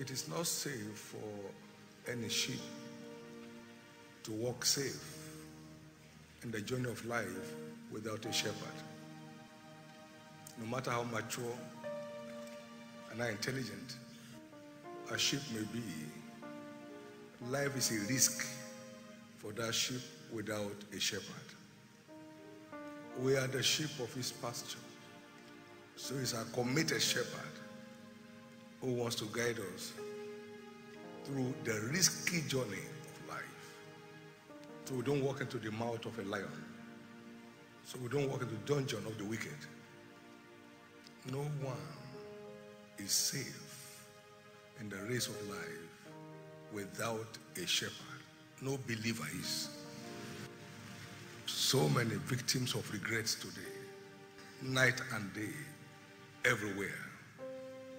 It is not safe for any sheep to walk safe in the journey of life without a shepherd. No matter how mature and how intelligent a sheep may be, life is a risk for that sheep without a shepherd. We are the sheep of his pasture. So he's a committed shepherd who wants to guide us through the risky journey of life. So we don't walk into the mouth of a lion. So we don't walk into the dungeon of the wicked. No one is safe in the race of life without a shepherd. No believer is. So many victims of regrets today, night and day, everywhere,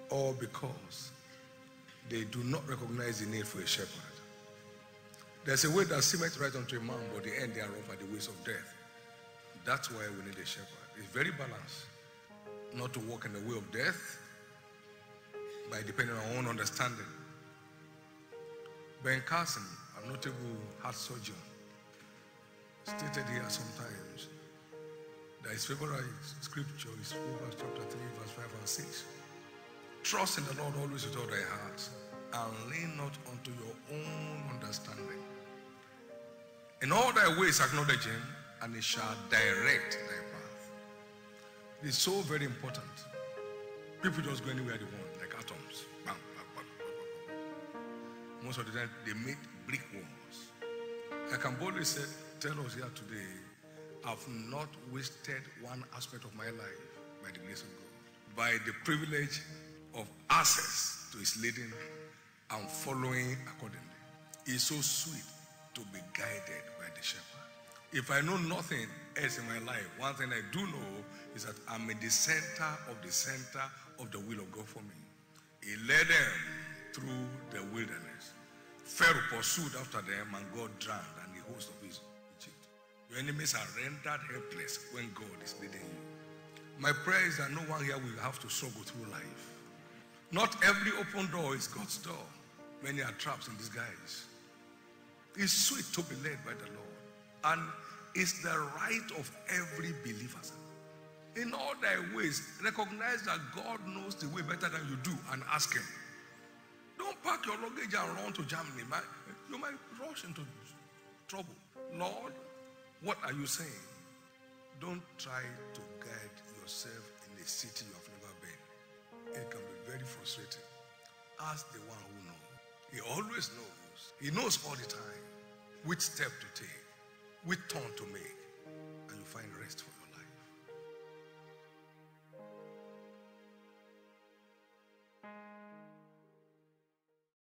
all because they do not recognize the need for a shepherd. There's a way that seemeth right unto a man, but the end thereof are the ways of death. That's why we need a shepherd. It's very balanced. Not to walk in the way of death by depending on our own understanding. Ben Carson, a notable heart surgeon, stated here sometimes that his favorite scripture is Proverbs chapter 3, verse 5 and 6. Trust in the Lord always with all thy heart, and lean not unto your own understanding. In all thy ways acknowledge him, and he shall direct thy path. It is so very important. People just go anywhere they want, like atoms. Bam, bam, bam, bam, bam. Most of the time, they make brick walls. I can boldly tell us here today, I've not wasted one aspect of my life by the grace of God. By the privilege of access to his leading and following accordingly. It's so sweet to be guided by the shepherd. If I know nothing else in my life, one thing I do know is that I'm in the center of the will of God for me. He led them through the wilderness. Pharaoh pursued after them, and God drowned and the host of Egypt. Your enemies are rendered helpless when God is leading you. My prayer is that no one here will have to struggle through life. Not every open door is God's door. Many are traps in disguise. It's sweet to be led by the Lord. And it's the right of every believer. In all thy ways, recognize that God knows the way better than you do and ask him. Don't pack your luggage and run to Germany. You might rush into trouble. Lord, what are you saying? Don't try to guide yourself in a city you have never been. It can be very frustrating. Ask the one who knows. He always knows. He knows all the time which step to take, which turn to make.